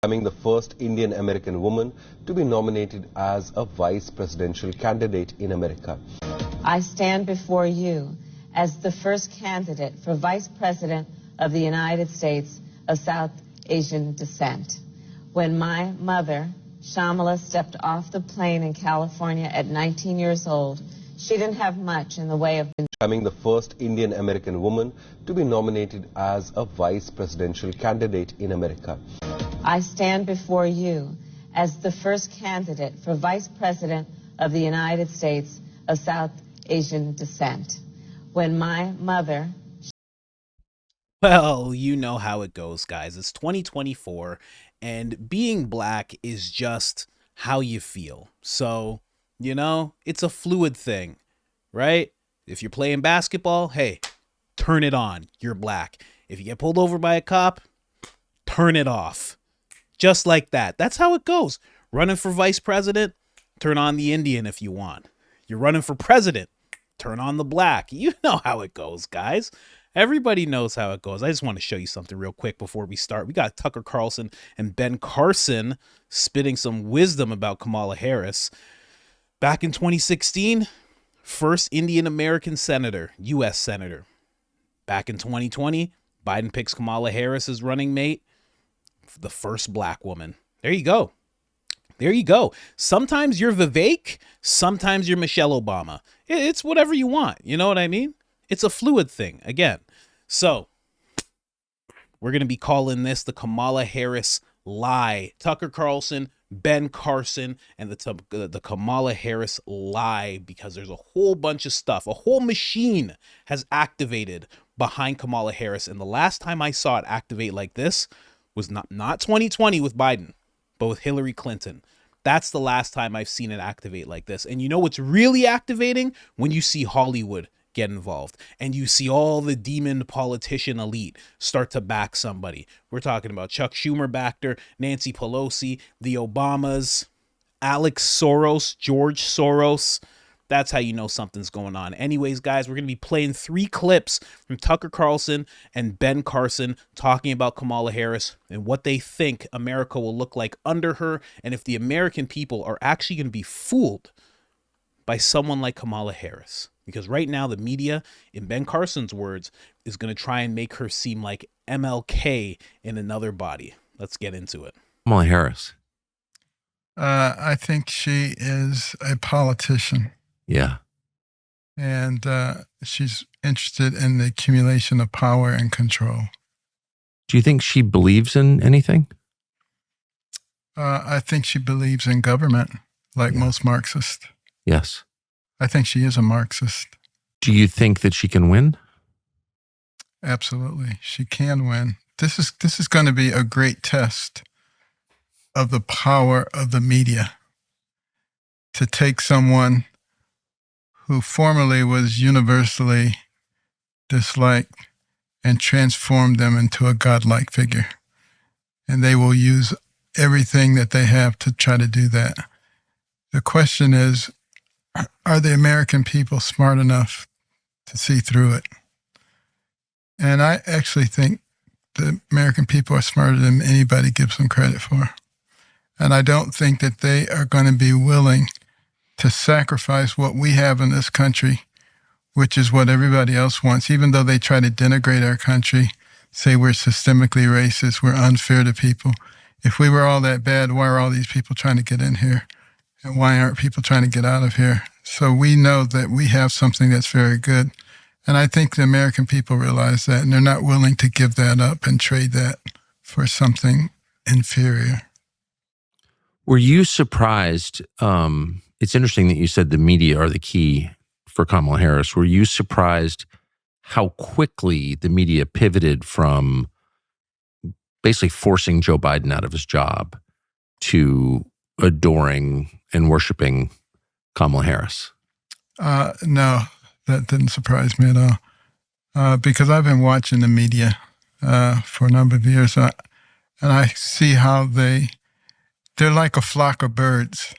becoming the first Indian American woman to be nominated as a vice presidential candidate in America. I stand before you as the first candidate for vice president of the United States of South Asian descent. When my mother, Shamala, stepped off the plane in California at 19 years old, she didn't have much in the way of becoming the first Indian American woman to be nominated as a vice presidential candidate in America. I stand before you as the first candidate for vice president of the United States of South Asian descent. When my mother... Well, you know how it goes, guys. It's 2024, and being black is just how you feel. So, you know, it's a fluid thing, right? If you're playing basketball, hey, turn it on. You're black. If you get pulled over by a cop, turn it off. Just like that. That's how it goes. Running for vice president, turn on the Indian if you want. You're running for president, turn on the black. You know how it goes, guys. Everybody knows how it goes. I just want to show you something real quick before we start. We got Tucker Carlson and Ben Carson spitting some wisdom about Kamala Harris. Back in 2016, first Indian American senator, U.S. senator. Back in 2020, Biden picks Kamala Harris as running mate, the first black woman. There you go. There you go. Sometimes you're Vivek, sometimes you're Michelle Obama. It's whatever you want. You know what I mean? It's a fluid thing, again. So, we're going to be calling this the Kamala Harris lie. Tucker Carlson, Ben Carson, and the Kamala Harris lie, because there's a whole bunch of stuff. A whole machine has activated behind Kamala Harris, and the last time I saw it activate like this was not 2020 with Biden, but with Hillary Clinton. That's the last time I've seen it activate like this. And you know what's really activating? When you see Hollywood get involved and you see all the demon politician elite start to back somebody. We're talking about Chuck Schumer backed her, Nancy Pelosi, the Obamas, Alex Soros, George Soros. That's how you know something's going on. Anyways, guys, we're going to be playing 3 clips from Tucker Carlson and Ben Carson talking about Kamala Harris and what they think America will look like under her, and if the American people are actually going to be fooled by someone like Kamala Harris. Because right now, the media, in Ben Carson's words, is going to try and make her seem like MLK in another body. Let's get into it. Kamala Harris. I think she is a politician. Yeah. And she's interested in the accumulation of power and control. Do you think she believes in anything? I think she believes in government, like most Marxists. Yes. I think she is a Marxist. Do you think that she can win? Absolutely. She can win. This is going to be a great test of the power of the media to take someone who formerly was universally disliked and transform them into a godlike figure. And they will use everything that they have to try to do that. The question is, are the American people smart enough to see through it? And I actually think the American people are smarter than anybody gives them credit for. And I don't think that they are going to be willing to sacrifice what we have in this country, which is what everybody else wants, even though they try to denigrate our country, say we're systemically racist, we're unfair to people. If we were all that bad, why are all these people trying to get in here? And why aren't people trying to get out of here? So we know that we have something that's very good. And I think the American people realize that, and they're not willing to give that up and trade that for something inferior. Were you surprised? It's interesting that you said the media are the key for Kamala Harris. Were you surprised how quickly the media pivoted from basically forcing Joe Biden out of his job to adoring and worshiping Kamala Harris? No, that didn't surprise me at all. Because I've been watching the media for a number of years, and I see how they're like a flock of birds.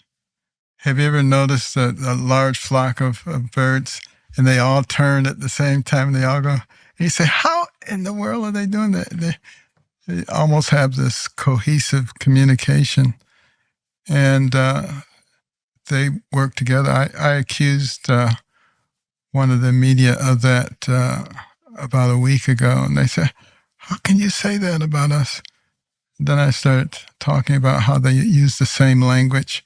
Have you ever noticed a large flock of birds, and they all turn at the same time, and they all go, and you say, how in the world are they doing that? They almost have this cohesive communication, and they work together. I accused one of the media of that about a week ago, and they said, "How can you say that about us?" Then I started talking about how they use the same language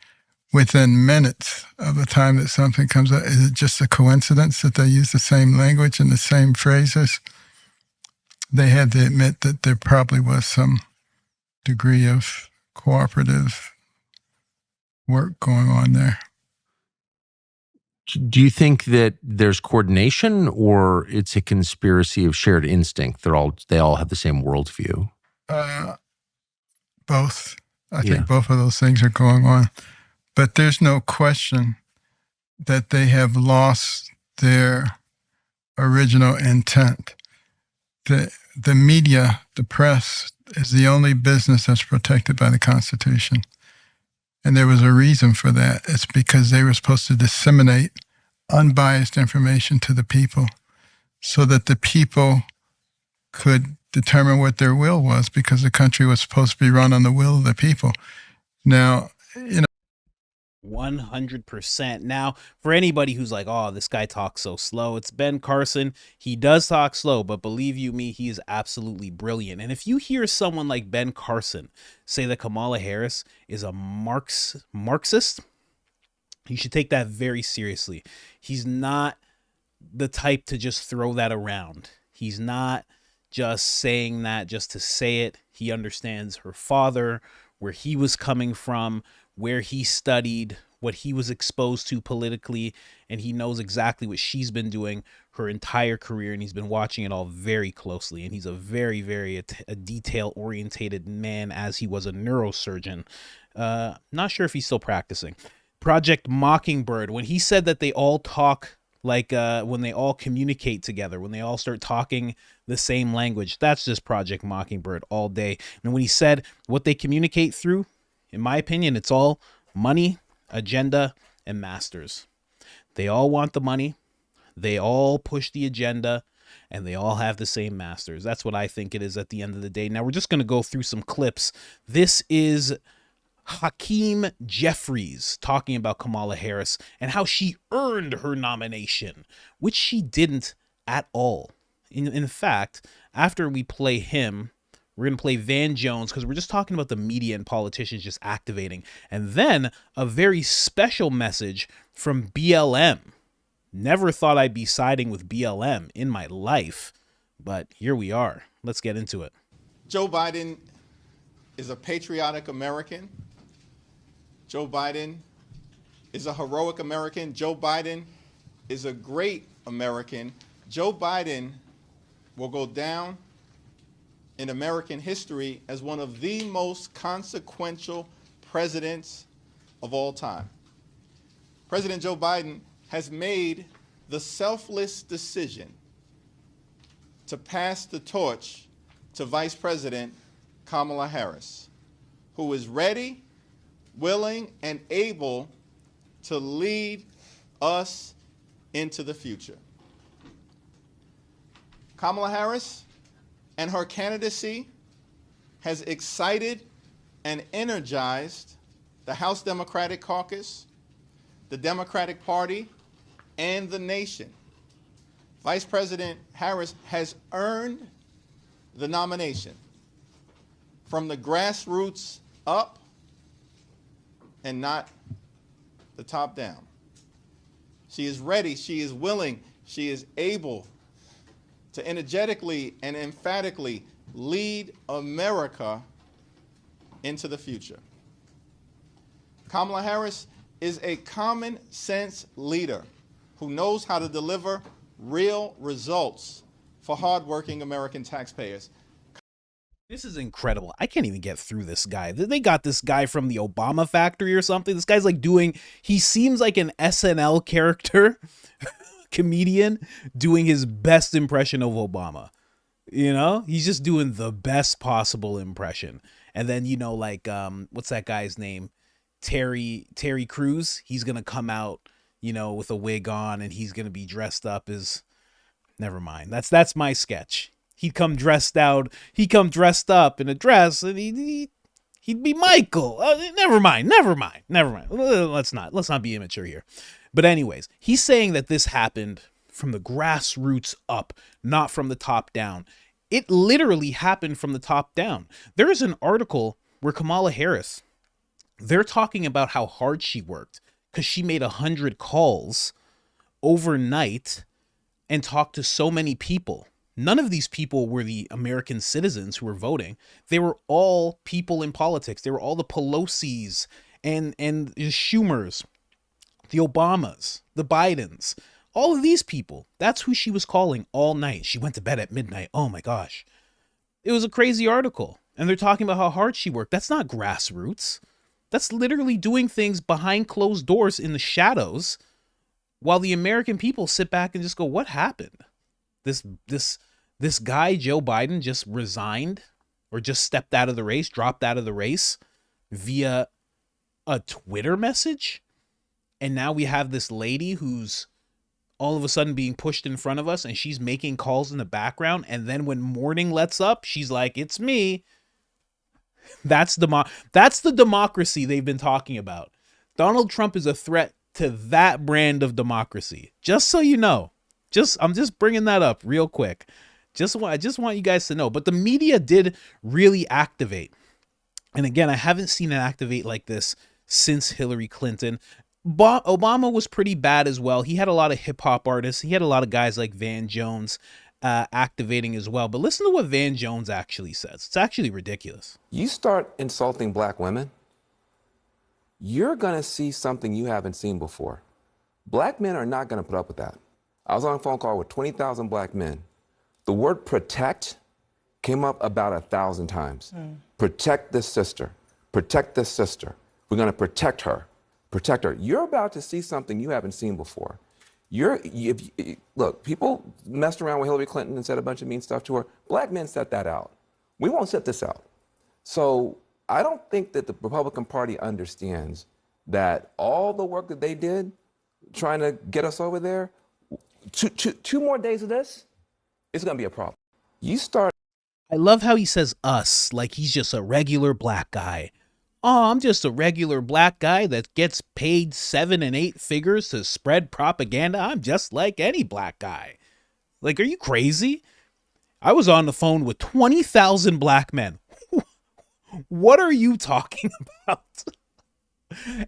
within minutes of the time that something comes up. Is it just a coincidence that they use the same language and the same phrases? They had to admit that there probably was some degree of cooperative work going on there. Do you think that there's coordination, or it's a conspiracy of shared instinct? They all have the same worldview. Both. I think both of those things are going on. But there's no question that they have lost their original intent. The media, the press, is the only business that's protected by the Constitution. And there was a reason for that. It's because they were supposed to disseminate unbiased information to the people so that the people could determine what their will was, because the country was supposed to be run on the will of the people. Now, 100%. Now, for anybody who's like, oh, this guy talks so slow, it's Ben Carson. He does talk slow, but believe you me, he is absolutely brilliant. And if you hear someone like Ben Carson say that Kamala Harris is a Marxist, you should take that very seriously. He's not the type to just throw that around. He's not just saying that just to say it. He understands her father, where he was coming from, where he studied, what he was exposed to politically, and he knows exactly what she's been doing her entire career, and he's been watching it all very closely. And he's a very, very detail-orientated man, as he was a neurosurgeon. Not sure if he's still practicing. Project Mockingbird, when he said that they all talk like when they all communicate together, when they all start talking the same language, that's just Project Mockingbird all day. And when he said what they communicate through, in my opinion, it's all money, agenda, and masters. They all want the money, they all push the agenda, and they all have the same masters. That's what I think it is at the end of the day. Now, we're just going to go through some clips. This is Hakeem Jeffries talking about Kamala Harris and how she earned her nomination, which she didn't at all. In fact, after we play him, we're going to play Van Jones, because we're just talking about the media and politicians just activating. And then a very special message from BLM. Never thought I'd be siding with BLM in my life, but here we are. Let's get into it. Joe Biden is a patriotic American. Joe Biden is a heroic American. Joe Biden is a great American. Joe Biden will go down in American history as one of the most consequential presidents of all time. President Joe Biden has made the selfless decision to pass the torch to Vice President Kamala Harris, who is ready, willing, and able to lead us into the future. Kamala Harris and her candidacy has excited and energized the House Democratic Caucus, the Democratic Party, and the nation. Vice President Harris has earned the nomination from the grassroots up and not the top down. She is ready, she is willing, she is able to energetically and emphatically lead America into the future. Kamala Harris is a common sense leader who knows how to deliver real results for hardworking American taxpayers. This is incredible. I can't even get through this guy. They got this guy from the Obama factory or something. This guy's like he seems like an SNL character, comedian, doing his best impression of Obama. You know, he's just doing the best possible impression. And then, you know, like, what's that guy's name? Terry Crews. He's going to come out, you know, with a wig on, and he's going to be dressed up as, never mind. That's my sketch. he'd come dressed out. He'd come dressed up in a dress, and he'd be Michael. Never mind. Let's not be immature here. But anyways, he's saying that this happened from the grassroots up, not from the top down. It literally happened from the top down. There is an article where Kamala Harris, they're talking about how hard she worked because she made 100 calls overnight and talked to so many people. None of these people were the American citizens who were voting. They were all people in politics. They were all the Pelosi's and the Schumers, the Obamas, the Bidens, all of these people. That's who she was calling all night. She went to bed at midnight. Oh my gosh. It was a crazy article. And they're talking about how hard she worked. That's not grassroots. That's literally doing things behind closed doors in the shadows while the American people sit back and just go, what happened? This guy, Joe Biden, just resigned or just stepped out of the race, dropped out of the race via a Twitter message. And now we have this lady who's all of a sudden being pushed in front of us, and she's making calls in the background. And then when morning lets up, she's like, it's me. That's the democracy they've been talking about. Donald Trump is a threat to that brand of democracy. Just so you know. I'm just bringing that up real quick. I just want you guys to know. But the media did really activate. And again, I haven't seen it activate like this since Hillary Clinton. Obama was pretty bad as well. He had a lot of hip hop artists. He had a lot of guys like Van Jones activating as well. But listen to what Van Jones actually says. It's actually ridiculous. You start insulting black women, you're going to see something you haven't seen before. Black men are not going to put up with that. I was on a phone call with 20,000 black men. The word protect came up about 1,000 times. Protect this sister. Protect this sister. We're going to protect her. Protect her. You're about to see something you haven't seen before. Look, people messed around with Hillary Clinton and said a bunch of mean stuff to her. Black men set that out. We won't set this out. So I don't think that the Republican Party understands that all the work that they did trying to get us over there, two more days of this, it's going to be a problem. I love how he says us, like he's just a regular black guy. Oh, I'm just a regular black guy that gets paid 7 and 8 figures to spread propaganda. I'm just like any black guy. Like, are you crazy? I was on the phone with 20,000 black men. What are you talking about?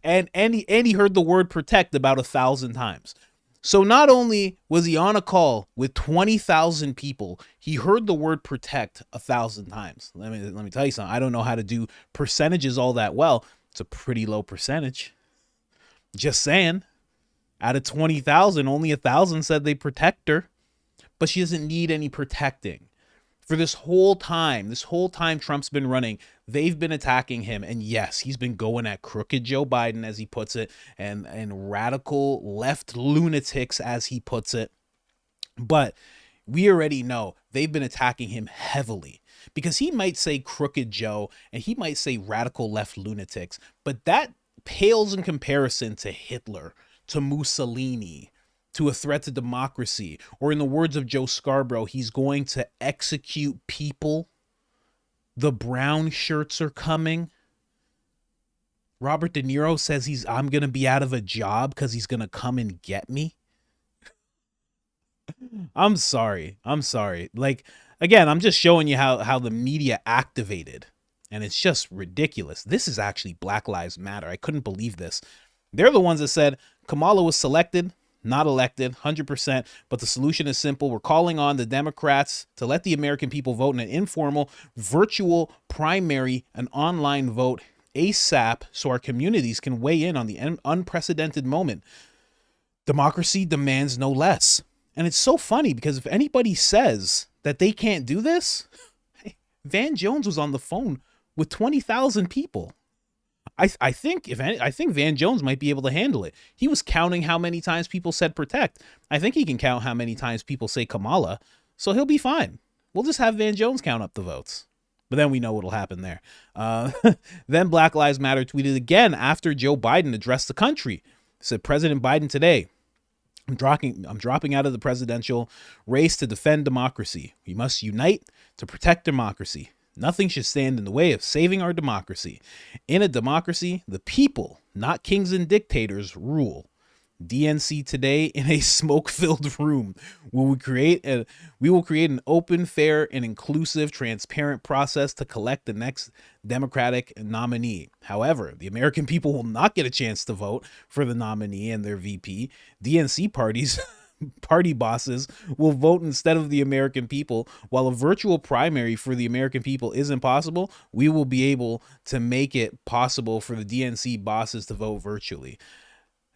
And he heard the word protect about 1,000 times. So not only was he on a call with 20,000 people, he heard the word protect 1,000 times. Let me tell you something. I don't know how to do percentages all that well. It's a pretty low percentage. Just saying. Out of 20,000, only 1,000 said they protect her. But she doesn't need any protecting. For this whole time Trump's been running, they've been attacking him. And yes, he's been going at crooked Joe Biden, as he puts it, and radical left lunatics, as he puts it. But we already know they've been attacking him heavily because he might say crooked Joe and he might say radical left lunatics. But that pales in comparison to Hitler, to Mussolini, to a threat to democracy, or in the words of Joe Scarborough, he's going to execute people. The brown shirts are coming. Robert De Niro says I'm going to be out of a job because he's going to come and get me. I'm sorry. Like, again, I'm just showing you how the media activated, and it's just ridiculous. This is actually Black Lives Matter. I couldn't believe this. They're the ones that said Kamala was selected, not elected, 100%, but the solution is simple. We're calling on the Democrats to let the American people vote in an informal, virtual primary, an online vote ASAP so our communities can weigh in on the unprecedented moment. Democracy demands no less. And it's so funny because if anybody says that they can't do this, Van Jones was on the phone with 20,000 people. I think Van Jones might be able to handle it. He was counting how many times people said protect. I think he can count how many times people say Kamala, so he'll be fine. We'll just have Van Jones count up the votes. But then we know what'll happen there. Then Black Lives Matter tweeted again after Joe Biden addressed the country. Said President Biden today, I'm dropping out of the presidential race to defend democracy. We must unite to protect democracy. Nothing should stand in the way of saving our democracy. In a democracy, the people, not kings and dictators, rule. DNC today in a smoke-filled room. We will create an open, fair, and inclusive, transparent process to collect the next Democratic nominee. However, the American people will not get a chance to vote for the nominee and their VP. DNC party bosses will vote instead of the American people. While a virtual primary for the American people isn't possible, we will be able to make it possible for the DNC bosses to vote virtually.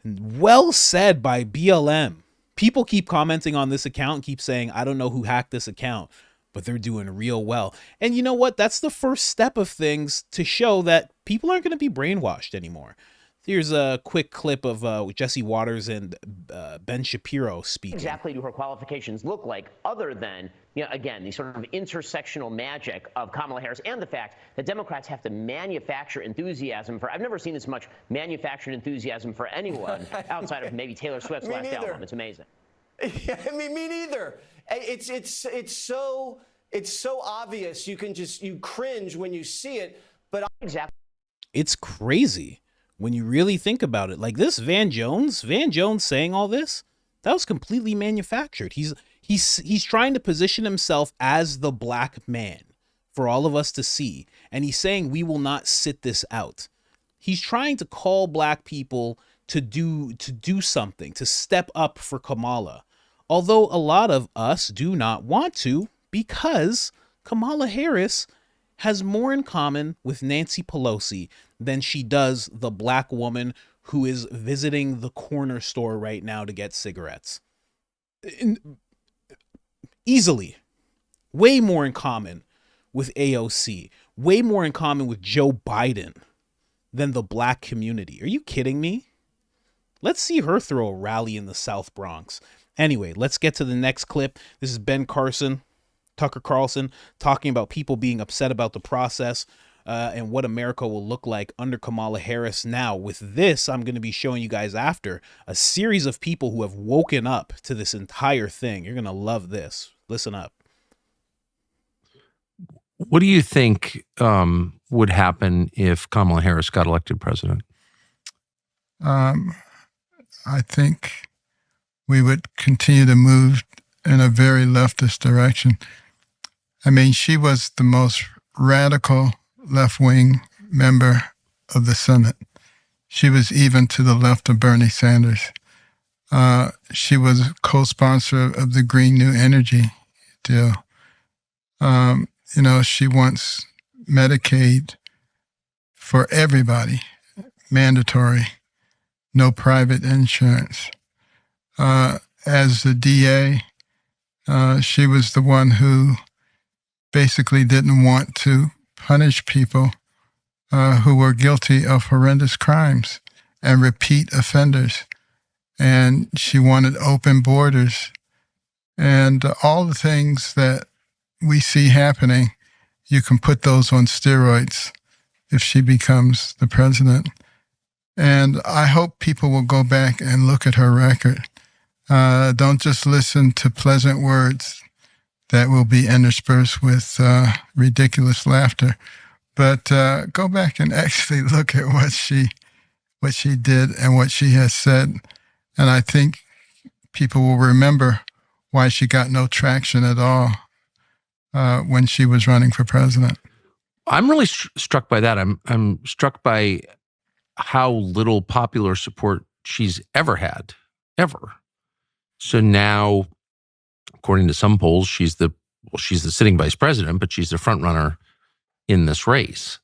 Well said by BLM. People keep commenting on this account, keep saying, I don't know who hacked this account, but they're doing real well. And you know what? That's the first step of things to show that people aren't going to be brainwashed anymore. Here's a quick clip of Jesse Waters and Ben Shapiro speaking. Exactly do her qualifications look like, other than, again, the sort of intersectional magic of Kamala Harris and the fact that Democrats have to manufacture enthusiasm for, I've never seen this much manufactured enthusiasm for anyone outside of maybe Taylor Swift's last album. It's amazing. Yeah, I mean, me neither. It's so obvious. You cringe when you see it, but exactly. It's crazy when you really think about it. Like this Van Jones saying all this, that was completely manufactured. He's trying to position himself as the black man for all of us to see. And he's saying we will not sit this out. He's trying to call black people to do something, to step up for Kamala. Although a lot of us do not want to, because Kamala Harris has more in common with Nancy Pelosi than she does the black woman who is visiting the corner store right now to get cigarettes. Easily. Way more in common with AOC. Way more in common with Joe Biden than the black community. Are you kidding me? Let's see her throw a rally in the South Bronx. Anyway, let's get to the next clip. This is Ben Carson, Tucker Carlson, talking about people being upset about the process and what America will look like under Kamala Harris. Now, with this, I'm going to be showing you guys after a series of people who have woken up to this entire thing. You're going to love this. Listen up. What do you think would happen if Kamala Harris got elected president? I think we would continue to move in a very leftist direction. I mean, she was the most radical left-wing member of the Senate. She was even to the left of Bernie Sanders. She was a co-sponsor of the Green New Energy deal. She wants Medicaid for everybody, mandatory, no private insurance. As the DA, she was the one who basically didn't want to punish people who were guilty of horrendous crimes and repeat offenders. And she wanted open borders. And all the things that we see happening, you can put those on steroids if she becomes the president. And I hope people will go back and look at her record. Don't just listen to pleasant words that will be interspersed with ridiculous laughter, but go back and actually look at what she did and what she has said. And I think people will remember why she got no traction at all when she was running for president. I'm really struck by that. I'm struck by how little popular support she's ever had, ever. So now, according to some polls, she's the sitting vice president, but she's the front runner in this race.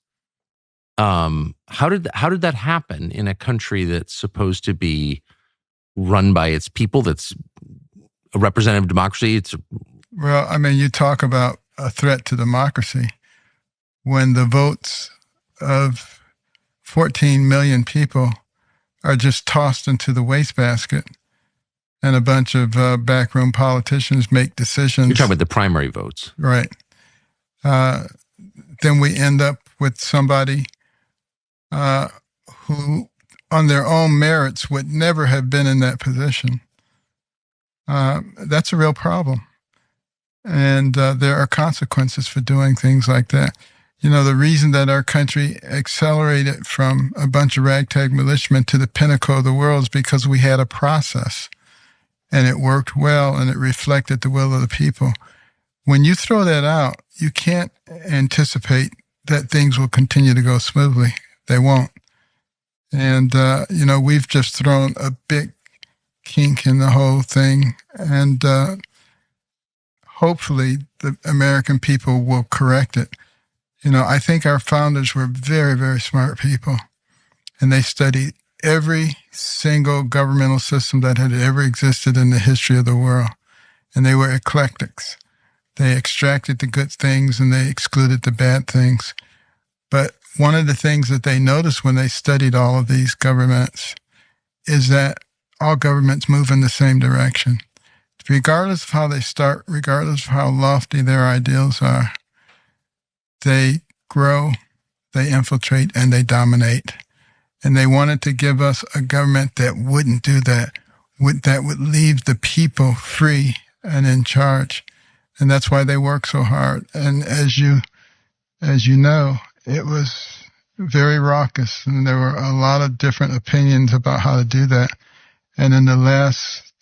How did that happen in a country that's supposed to be run by its people? That's a representative democracy. Well, I mean, you talk about a threat to democracy when the votes of 14 million people are just tossed into the wastebasket. And a bunch of backroom politicians make decisions. You're talking about the primary votes. Right. Then we end up with somebody who, on their own merits, would never have been in that position. that's a real problem. And there are consequences for doing things like that. You know, the reason that our country accelerated from a bunch of ragtag militiamen to the pinnacle of the world is because we had a process, and it worked well, and it reflected the will of the people. When you throw that out, you can't anticipate that things will continue to go smoothly. They won't. And, you know, we've just thrown a big kink in the whole thing. And hopefully the American people will correct it. You know, I think our founders were very, very smart people. And they studied every single governmental system that had ever existed in the history of the world. And they were eclectics. They extracted the good things and they excluded the bad things. But one of the things that they noticed when they studied all of these governments is that all governments move in the same direction. Regardless of how they start, regardless of how lofty their ideals are, they grow, they infiltrate, and they dominate. And they wanted to give us a government that wouldn't do that, that would leave the people free and in charge. And that's why they work so hard. And as you know, it was very raucous, and there were a lot of different opinions about how to do that. And in the last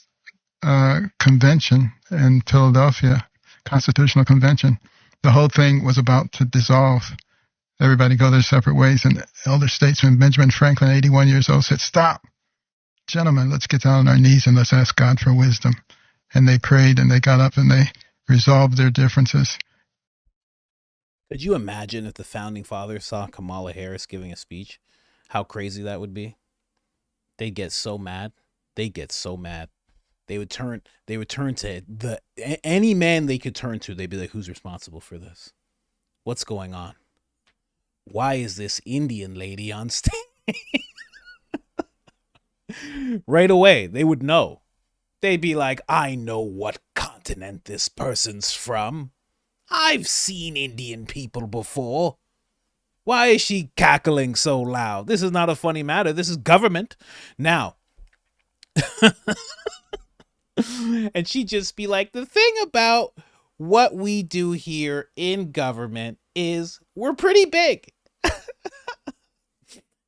convention in Philadelphia, Constitutional Convention, the whole thing was about to dissolve. Everybody go their separate ways. And elder statesman Benjamin Franklin, 81 years old, said, "Stop. Gentlemen, let's get down on our knees and let's ask God for wisdom." And they prayed and they got up and they resolved their differences. Could you imagine if the founding fathers saw Kamala Harris giving a speech? How crazy that would be. They'd get so mad. They would turn to any man they could turn to. They'd be like, "Who's responsible for this? What's going on? Why is this Indian lady on stage?" Right away, they would know. They'd be like, "I know what continent this person's from. I've seen Indian people before. Why is she cackling so loud? This is not a funny matter. This is government." Now, and she'd just be like, "The thing about what we do here in government is we're pretty big."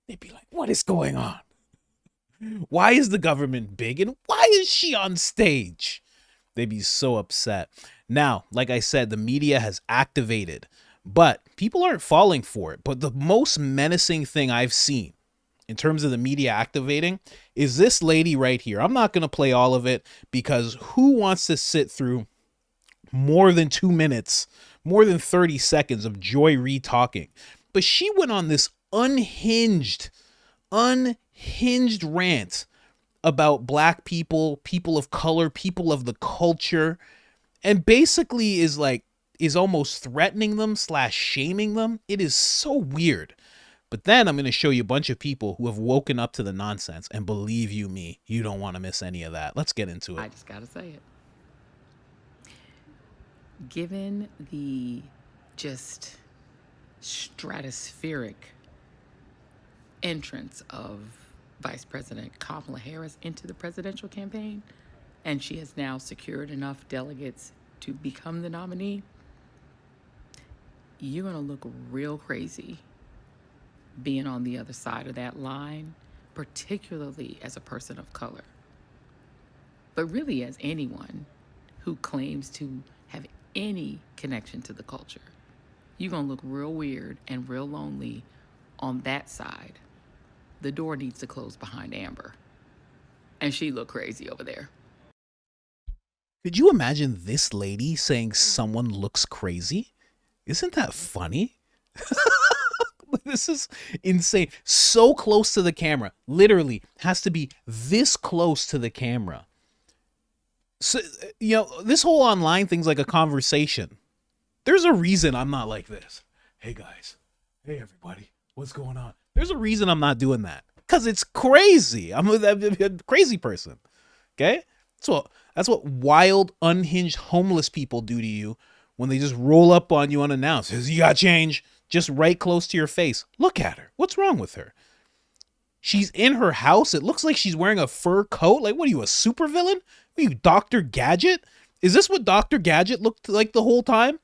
They'd be like, "What is going on? Why is the government big? And why is she on stage?" They'd be so upset. Now, like I said, the media has activated, but people aren't falling for it. But the most menacing thing I've seen in terms of the media activating is this lady right here. I'm not going to play all of it because who wants to sit through more than 2 minutes, more than 30 seconds of Joy Reid talking? But she went on this unhinged rant about black people, people of color, people of the culture, and basically is almost threatening them / shaming them. It is so weird. But then I'm going to show you a bunch of people who have woken up to the nonsense, and believe you me, you don't want to miss any of that. Let's get into it. I just got to say it. Given the just stratospheric entrance of Vice President Kamala Harris into the presidential campaign, and she has now secured enough delegates to become the nominee, you're going to look real crazy being on the other side of that line, particularly as a person of color, but really as anyone who claims to have any connection to the culture. You're going to look real weird and real lonely on that side. The door needs to close behind Amber. And she looked crazy over there. Could you imagine this lady saying someone looks crazy? Isn't that funny? This is insane. So close to the camera. Literally has to be this close to the camera. So, you know, this whole online thing's like a conversation. There's a reason I'm not like this. "Hey guys. Hey everybody. What's going on?" There's a reason I'm not doing that. Because it's crazy. I'm a crazy person. Okay? That's what wild, unhinged, homeless people do to you when they just roll up on you unannounced. Says, "You got change?" Just right close to your face. Look at her. What's wrong with her? She's in her house. It looks like she's wearing a fur coat. Like, what are you, a supervillain? What are you, Dr. Gadget? Is this what Dr. Gadget looked like the whole time?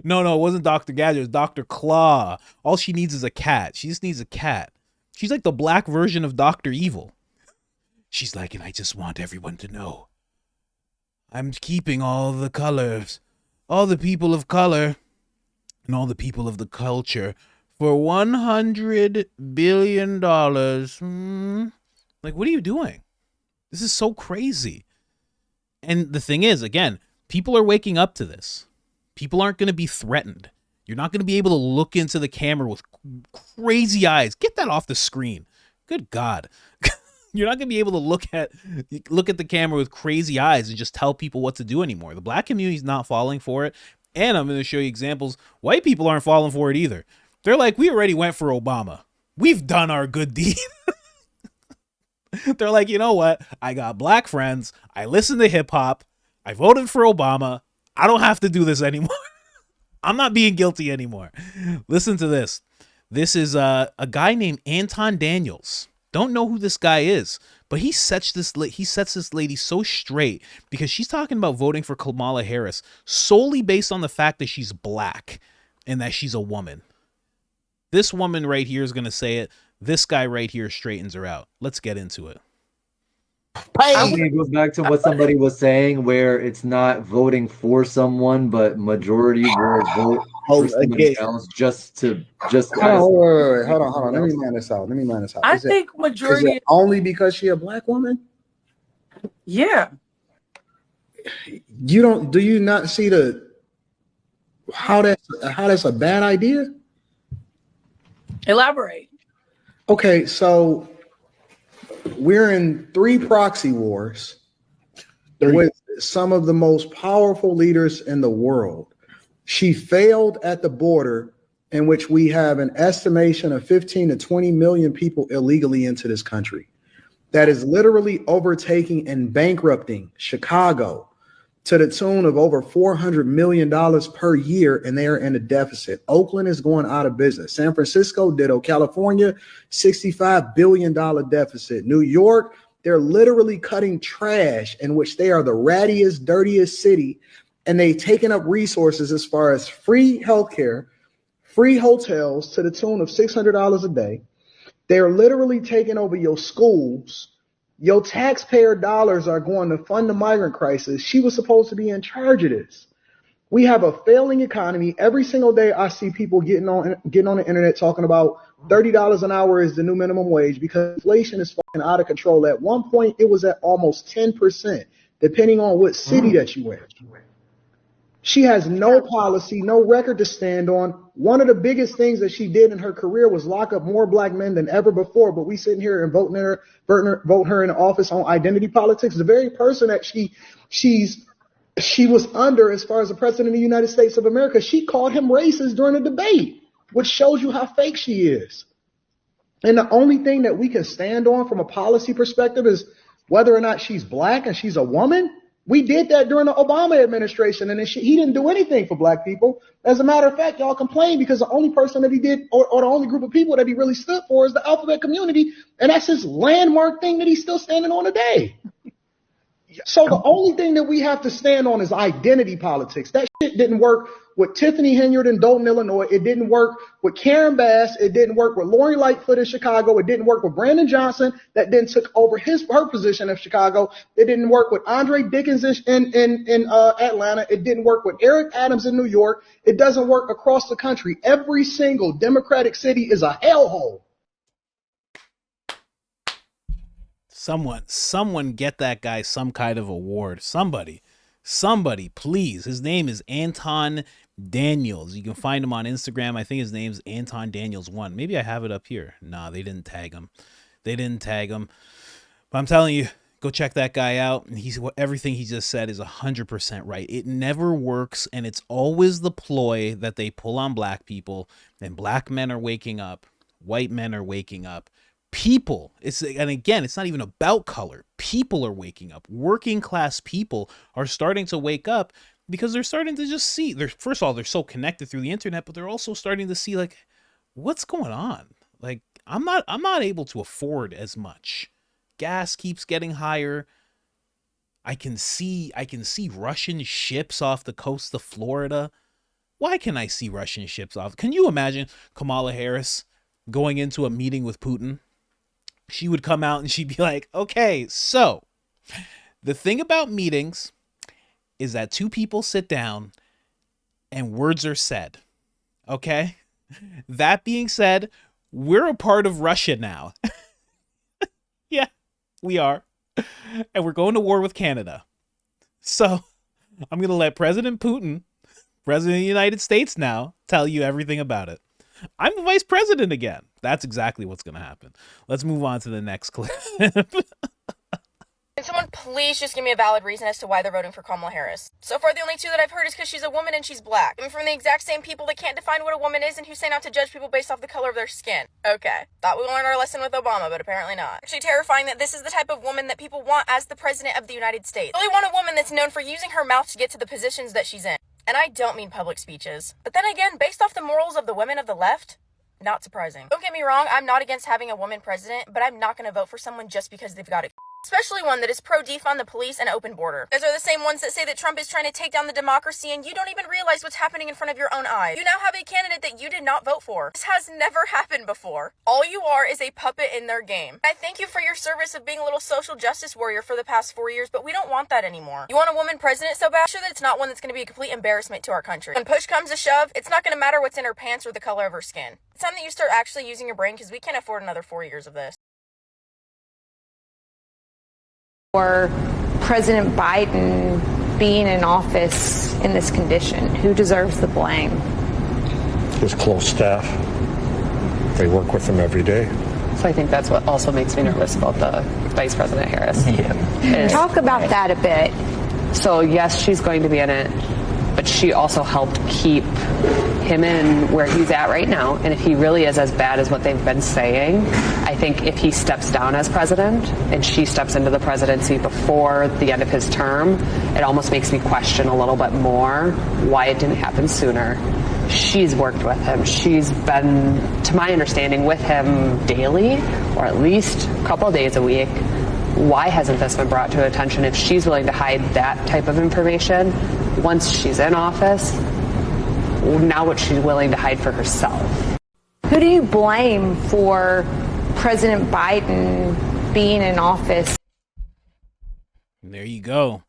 No, it wasn't Dr. Gadget. It was Dr. Claw. All she needs is a cat. She just needs a cat. She's like the black version of Dr. Evil. She's like, and I just want everyone to know I'm keeping all the colors, all the people of color, and all the people of the culture for $100 billion. Like, what are you doing? This is so crazy. And the thing is, again, people are waking up to this. People aren't going to be threatened. You're not going to be able to look into the camera with crazy eyes. Get that off the screen. Good God. You're not going to be able to look at the camera with crazy eyes and just tell people what to do anymore. The black community is not falling for it. And I'm going to show you examples. White people aren't falling for it either. They're like, we already went for Obama. We've done our good deed. They're like, you know what? I got black friends. I listen to hip hop. I voted for Obama. I don't have to do this anymore. I'm not being guilty anymore. Listen to this. This is a guy named Anton Daniels. Don't know who this guy is, but he sets this lady so straight because she's talking about voting for Kamala Harris solely based on the fact that she's black and that she's a woman. This woman right here is going to say it. This guy right here straightens her out. Let's get into it. I think it goes back to what somebody was saying, where it's not voting for someone, but majority will vote for somebody else just. Wait. Hold on. Let me man this out. I think majority. Is it only because she a black woman? Yeah. Do you not see how that's a bad idea? Elaborate. Okay, so we're in 3 proxy wars with some of the most powerful leaders in the world. She failed at the border, in which we have an estimation of 15 to 20 million people illegally into this country. That is literally overtaking and bankrupting Chicago to the tune of over $400 million per year, and they are in a deficit. Oakland is going out of business. San Francisco ditto. California, $65 billion deficit. New York, they're literally cutting trash, in which they are the rattiest, dirtiest city, and they've taken up resources as far as free healthcare, free hotels to the tune of $600 a day. They're literally taking over your schools. Your taxpayer dollars are going to fund the migrant crisis. She was supposed to be in charge of this. We have a failing economy. Every single day I see people getting on the internet talking about $30 an hour is the new minimum wage because inflation is fucking out of control. At one point, it was at almost 10%, depending on what city that you in. She has no policy, no record to stand on. One of the biggest things that she did in her career was lock up more black men than ever before. But we sitting here and vote her in office on identity politics. The very person that she was under as far as the president of the United States of America, she called him racist during a debate, which shows you how fake she is. And the only thing that we can stand on from a policy perspective is whether or not she's black and she's a woman. We did that during the Obama administration, and he didn't do anything for black people. As a matter of fact, y'all complain because the only person that he did, or the only group of people that he really stood for, is the alphabet community, and that's his landmark thing that he's still standing on today. So the only thing that we have to stand on is identity politics. That shit didn't work with Tiffany Henyard in Dayton, Illinois. It didn't work with Karen Bass. It didn't work with Lori Lightfoot in Chicago. It didn't work with Brandon Johnson that then took over her position in Chicago. It didn't work with Andre Dickens in Atlanta. It didn't work with Eric Adams in New York. It doesn't work across the country. Every single Democratic city is a hellhole. Someone get that guy some kind of award. Somebody, please. His name is Anton Daniels. You can find him on Instagram. I think his name's Anton Daniels1. Maybe I have it up here. Nah, they didn't tag him. But I'm telling you, go check that guy out. And everything he just said is 100% right. It never works, and it's always the ploy that they pull on black people. And black men are waking up. White men are waking up. People, and again, it's not even about color. People are waking up. Working class people are starting to wake up because they're starting to just see. First of all, they're so connected through the internet, but they're also starting to see, like, what's going on. Like, I'm not able to afford as much gas keeps getting higher. I can see Russian ships off the coast of Florida. Why can I see Russian ships off? Can you imagine Kamala Harris going into a meeting with Putin? She would come out and she'd be like, okay, so the thing about meetings is that two people sit down and words are said. Okay? That being said, we're a part of Russia now. Yeah, we are. And we're going to war with Canada. So I'm going to let President Putin, President of the United States now, tell you everything about it. I'm the vice president again. That's exactly what's going to happen. Let's move on to the next clip. Can someone please just give me a valid reason as to why they're voting for Kamala Harris? So far, the only two that I've heard is because she's a woman and she's black. I mean, from the exact same people that can't define what a woman is and who say not to judge people based off the color of their skin. Okay. Thought we learned our lesson with Obama, but apparently not. Actually terrifying that this is the type of woman that people want as the president of the United States. They really want a woman that's known for using her mouth to get to the positions that she's in. And I don't mean public speeches. But then again, based off the morals of the women of the left, not surprising. Don't get me wrong, I'm not against having a woman president, but I'm not going to vote for someone just because they've got a especially one that is pro-defund the police and open border. Those are the same ones that say that Trump is trying to take down the democracy and you don't even realize what's happening in front of your own eyes. You now have a candidate that you did not vote for. This has never happened before. All you are is a puppet in their game. I thank you for your service of being a little social justice warrior for the past 4 years, but we don't want that anymore. You want a woman president so bad? I'm sure that it's not one that's going to be a complete embarrassment to our country. When push comes to shove, it's not going to matter what's in her pants or the color of her skin. It's time that you start actually using your brain because we can't afford another 4 years of this. Or President Biden being in office in this condition? Who deserves the blame? His close staff. They work with him every day. So I think that's what also makes me nervous about the Vice President Harris. Yeah. Talk about that a bit. So yes, she's going to be in it, but she also helped keep him in where he's at right now. And if he really is as bad as what they've been saying, I think if he steps down as president and she steps into the presidency before the end of his term, it almost makes me question a little bit more why it didn't happen sooner. She's worked with him. She's been, to my understanding, with him daily, or at least a couple of days a week. Why hasn't this been brought to her attention? If she's willing to hide that type of information once she's in office, now what she's willing to hide for herself. Who do you blame for President Biden being in office? There you go.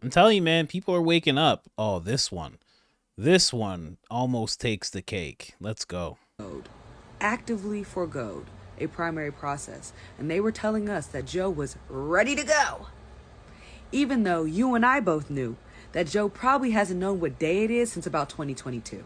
I'm telling you, man, people are waking up. Oh, this one almost takes the cake. Let's go. Actively forgoed a primary process, and they were telling us that Joe was ready to go. Even though you and I both knew that Joe probably hasn't known what day it is since about 2022.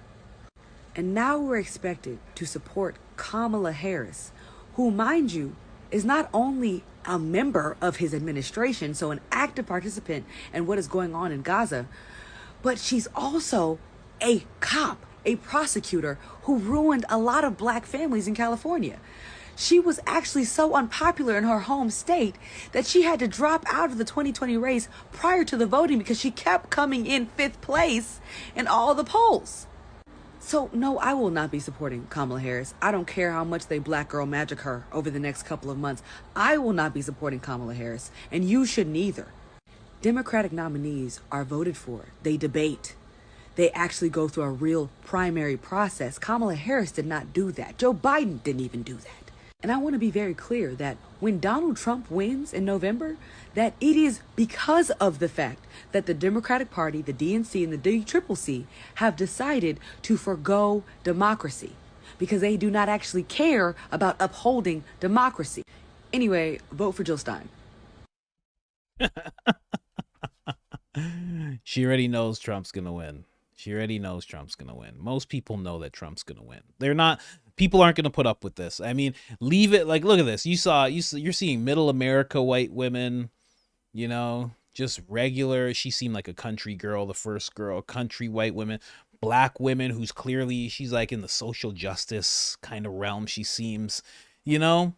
And now we're expected to support Kamala Harris, who, mind you, is not only a member of his administration, so an active participant in what is going on in Gaza, but she's also a cop, a prosecutor who ruined a lot of black families in California. She was actually so unpopular in her home state that she had to drop out of the 2020 race prior to the voting because she kept coming in 5th place in all the polls. So, no, I will not be supporting Kamala Harris. I don't care how much they black girl magic her over the next couple of months. I will not be supporting Kamala Harris, and you shouldn't either. Democratic nominees are voted for. They debate. They actually go through a real primary process. Kamala Harris did not do that. Joe Biden didn't even do that. And I want to be very clear that when Donald Trump wins in November, that it is because of the fact that the Democratic Party, the DNC, and the DCCC have decided to forgo democracy because they do not actually care about upholding democracy. Anyway, vote for Jill Stein. She already knows Trump's going to win. Most people know that Trump's going to win. People aren't going to put up with this. I mean, leave it. Like, look at this. You're seeing middle America white women, just regular. She seemed like a country girl, the first girl, country white women, black women who's clearly, she's like in the social justice kind of realm. She seems, they're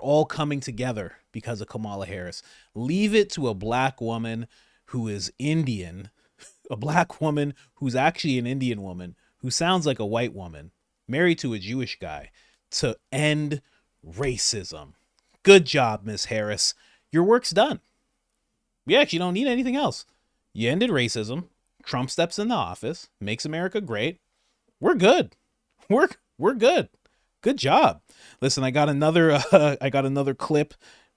all coming together because of Kamala Harris. Leave it to a black woman who is Indian, a black woman who's actually an Indian woman, who sounds like a white woman, married to a Jewish guy, to end racism. Good job, Miss Harris. Your work's done. We actually don't need anything else. You ended racism. Trump steps into office, makes America great. We're good. We're good. Good job. Listen, I got another clip.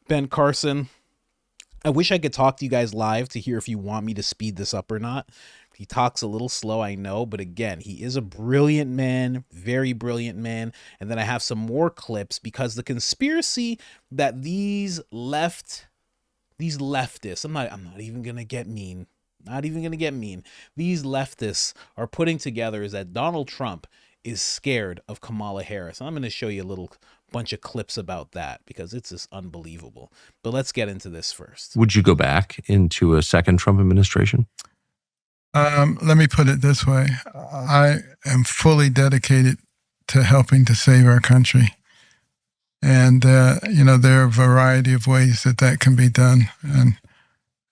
Ben Carson. I wish I could talk to you guys live to hear if you want me to speed this up or not. He talks a little slow, I know, but again, he is a brilliant man, very brilliant man. And then I have some more clips because the conspiracy that these leftists, I'm not even going to get mean. Not even going to get mean. These leftists are putting together is that Donald Trump is scared of Kamala Harris. I'm going to show you a little bunch of clips about that because it's just unbelievable. But let's get into this first. Would you go back into a second Trump administration? Let me put it this way. I am fully dedicated to helping to save our country. And, there are a variety of ways that can be done. And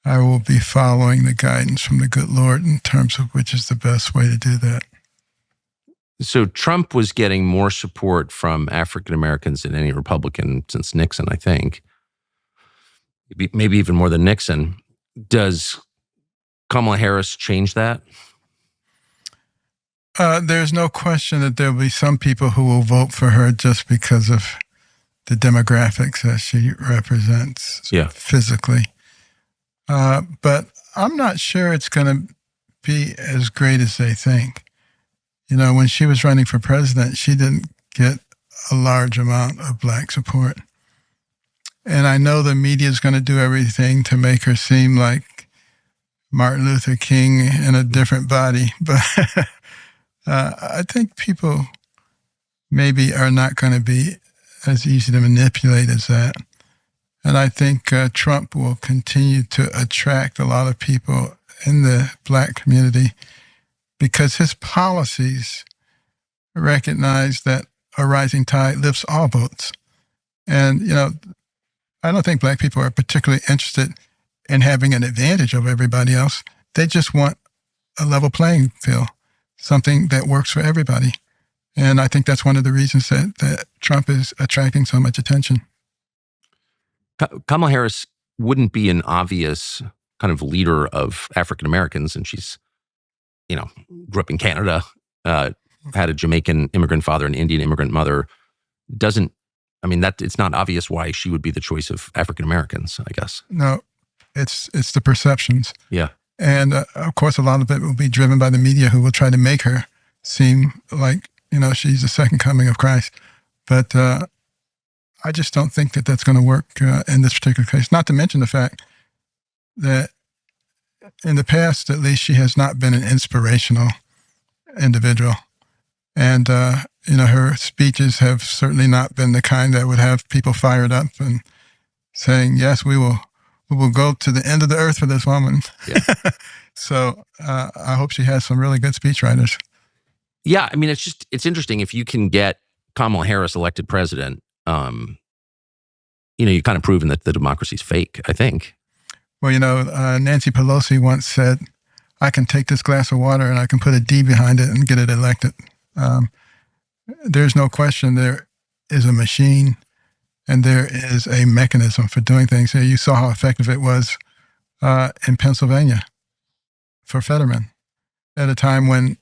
I will be following the guidance from the good Lord in terms of which is the best way to do that. So Trump was getting more support from African Americans than any Republican since Nixon, I think. Maybe even more than Nixon. Does Kamala Harris change that? There's no question that there will be some people who will vote for her just because of the demographics that she represents physically. But I'm not sure it's going to be as great as they think. When she was running for president, she didn't get a large amount of black support. And I know the media is going to do everything to make her seem like Martin Luther King in a different body. But I think people maybe are not going to be as easy to manipulate as that. And I think Trump will continue to attract a lot of people in the black community because his policies recognize that a rising tide lifts all boats. And, I don't think black people are particularly interested in having an advantage over everybody else. They just want a level playing field, something that works for everybody. And I think that's one of the reasons that Trump is attracting so much attention. Kamala Harris wouldn't be an obvious kind of leader of African Americans, and she's, grew up in Canada, had a Jamaican immigrant father, an Indian immigrant mother. It's not obvious why she would be the choice of African Americans, I guess. No, it's the perceptions. Yeah. And of course, a lot of it will be driven by the media who will try to make her seem like, she's the second coming of Christ. But I just don't think that that's going to work in this particular case. Not to mention the fact that in the past, at least, she has not been an inspirational individual. And, her speeches have certainly not been the kind that would have people fired up and saying, yes, we will go to the end of the earth for this woman. Yeah. So I hope she has some really good speechwriters. Yeah, it's interesting. If you can get Kamala Harris elected president, you've kind of proven that the democracy's fake, I think. Well, Nancy Pelosi once said, I can take this glass of water and I can put a D behind it and get it elected. There's no question there is a machine and there is a mechanism for doing things. You saw how effective it was in Pennsylvania for Fetterman at a time when,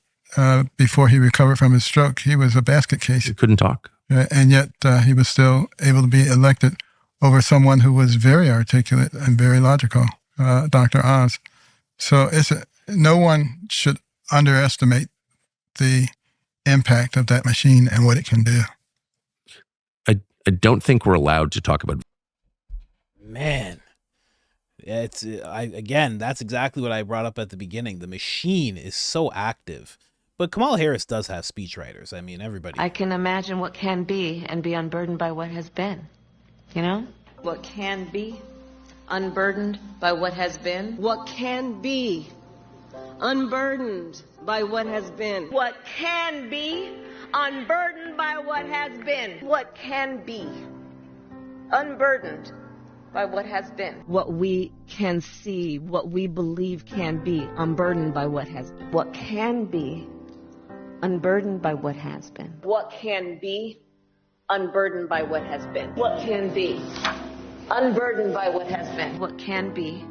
before he recovered from his stroke, he was a basket case. He couldn't talk. And yet he was still able to be elected over someone who was very articulate and very logical, Dr. Oz. So no one should underestimate the impact of that machine and what it can do. I don't think we're allowed to talk about. Man, that's exactly what I brought up at the beginning. The machine is so active. But Kamala Harris does have speechwriters. Everybody. I can imagine what can be and be unburdened by what has been. What can be unburdened by what has been. What can be unburdened by what has been. What can be unburdened by what has been. What can be unburdened by what has been. What we can see, what we believe can be unburdened by what has been. What can be unburdened by what has been. What can be unburdened by what has been. What can be unburdened by what has been. What can be,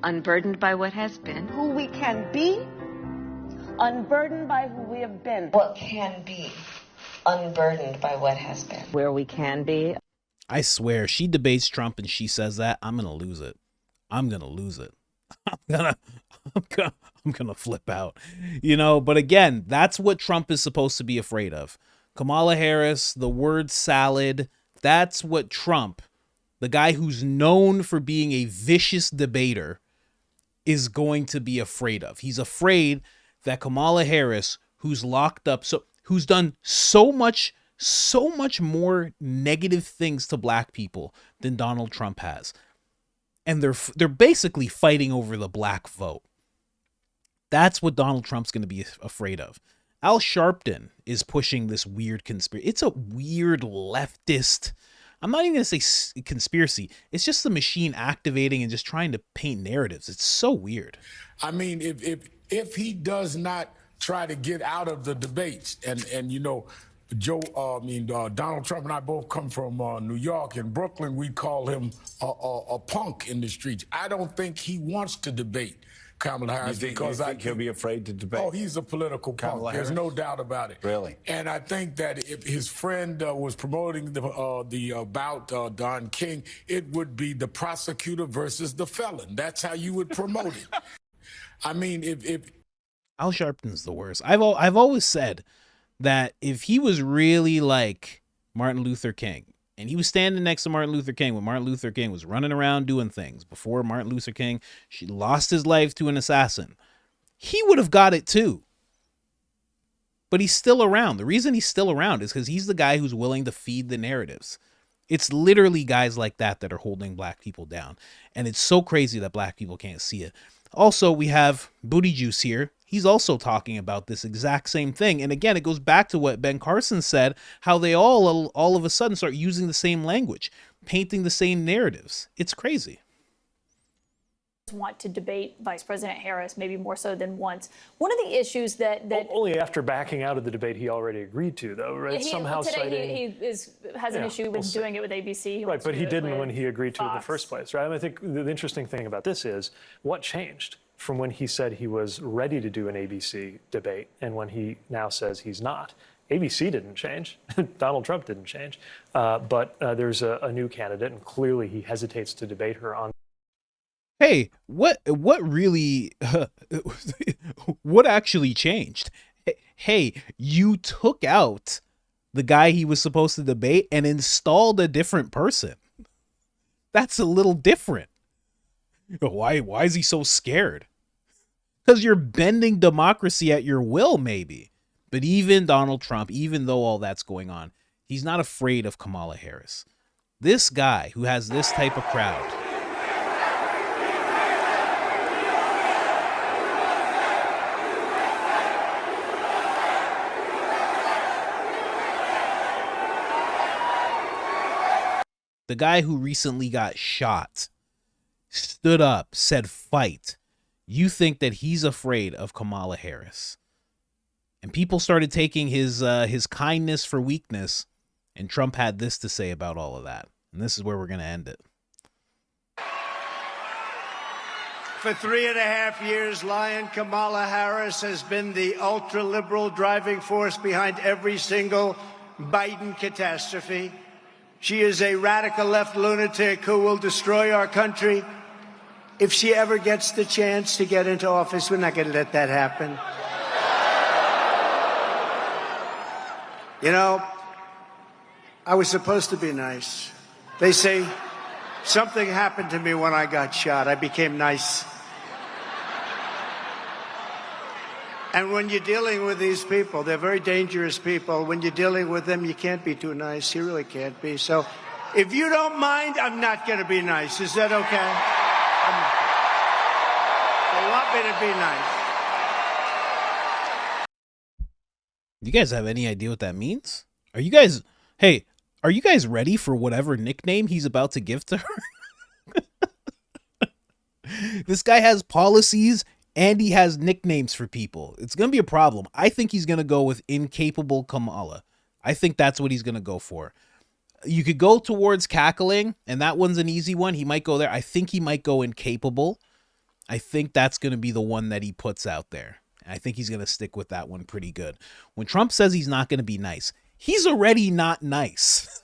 unburdened by what has been. Who we can be, unburdened by who we have been. What can be, unburdened by what has been. Where we can be. I swear, she debates Trump and she says that, I'm gonna lose it. I'm gonna lose it. I'm gonna flip out. You know, but again, that's what Trump is supposed to be afraid of. Kamala Harris, the word salad, that's what Trump, the guy who's known for being a vicious debater, is going to be afraid of. He's afraid that Kamala Harris, who's locked up, who's done so much more negative things to black people than Donald Trump has. And they're basically fighting over the black vote. That's what Donald Trump's going to be afraid of. Al Sharpton is pushing this weird conspiracy. It's a weird leftist, I'm not even going to say conspiracy. It's just the machine activating and just trying to paint narratives. It's so weird. I mean, if he does not try to get out of the debates, and you know, Donald Trump and I both come from New York. In Brooklyn, we call him a punk in the streets. I don't think he wants to debate Kamala Harris because I think he'll be afraid to debate. Oh, he's a political Kamala punk. Harris? There's no doubt about it. Really? And I think that if his friend was promoting the bout Don King, it would be the prosecutor versus the felon. That's how you would promote it. I mean, if Al Sharpton's the worst. I've always said that if he was really like Martin Luther King, and he was standing next to Martin Luther King when Martin Luther King was running around doing things before Martin Luther King, she lost his life to an assassin, he would have got it too. But he's still around. The reason he's still around is because he's the guy who's willing to feed the narratives. It's literally guys like that are holding black people down. And it's so crazy that black people can't see it. Also, we have Booty Juice here. He's also talking about this exact same thing. And again, it goes back to what Ben Carson said, how they all of a sudden start using the same language, painting the same narratives. It's crazy. Want to debate Vice President Harris, maybe more so than once. One of the issues that only after backing out of the debate he already agreed to, though, right? Somehow today citing he has an issue with doing it with ABC. Right, but he didn't when he agreed to it in the first place, right? And I think the interesting thing about this is what changed from when he said he was ready to do an ABC debate and when he now says he's not. ABC didn't change. Donald Trump didn't change. But there's a new candidate, and clearly he hesitates to debate her on. Hey, what really, what actually changed? Hey, you took out the guy he was supposed to debate and installed a different person. That's a little different. Why is he so scared? Because you're bending democracy at your will, maybe. But even Donald Trump, even though all that's going on, he's not afraid of Kamala Harris. This guy who has this type of crowd. The guy who recently got shot, stood up, said fight. You think that he's afraid of Kamala Harris. And people started taking his kindness for weakness, and Trump had this to say about all of that. And this is where we're going to end it. For 3.5 years, Lion Kamala Harris has been the ultra-liberal driving force behind every single Biden catastrophe. She is a radical left lunatic who will destroy our country. If she ever gets the chance to get into office, we're not going to let that happen. You know, I was supposed to be nice. They say something happened to me when I got shot. I became nice. And when you're dealing with these people, they're very dangerous people. When you're dealing with them, you can't be too nice. You really can't be. So if you don't mind, I'm not going to be nice. Is that okay? They want me to be nice. You guys have any idea what that means? Are you guys ready for whatever nickname he's about to give to her? This guy has policies and he has nicknames for people. It's going to be a problem. I think he's going to go with incapable Kamala. I think that's what he's going to go for. You could go towards cackling, and that one's an easy one. He might go there. I think he might go incapable. I think that's going to be the one that he puts out there. I think he's going to stick with that one pretty good. When Trump says he's not going to be nice, he's already not nice.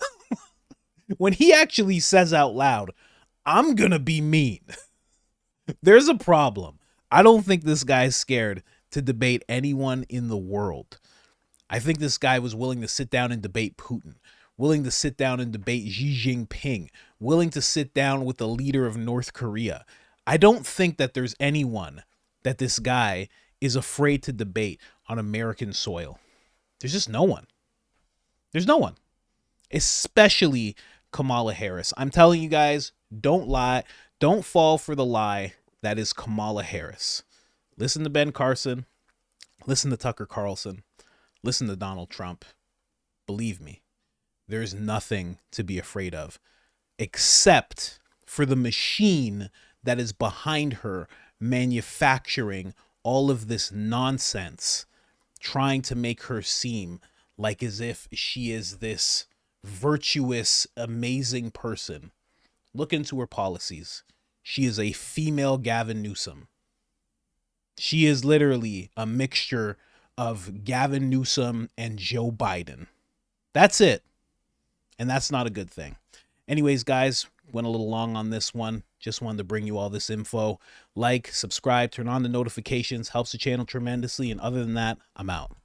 When he actually says out loud, I'm going to be mean, there's a problem. I don't think this guy's scared to debate anyone in the world. I think this guy was willing to sit down and debate Putin, willing to sit down and debate Xi Jinping, willing to sit down with the leader of North Korea. I don't think that there's anyone that this guy is afraid to debate on American soil. There's just no one. There's no one. Especially Kamala Harris. I'm telling you guys, don't lie. Don't fall for the lie that is Kamala Harris. Listen to Ben Carson. Listen to Tucker Carlson. Listen to Donald Trump. Believe me, there's nothing to be afraid of except for the machine that is behind her manufacturing all of this nonsense, trying to make her seem like as if she is this virtuous, amazing person. Look into her policies. She is a female Gavin Newsom. She is literally a mixture of Gavin Newsom and Joe Biden. That's it. And that's not a good thing. Anyways, guys, went a little long on this one. Just wanted to bring you all this info. Like, subscribe, turn on the notifications. Helps the channel tremendously. And other than that, I'm out.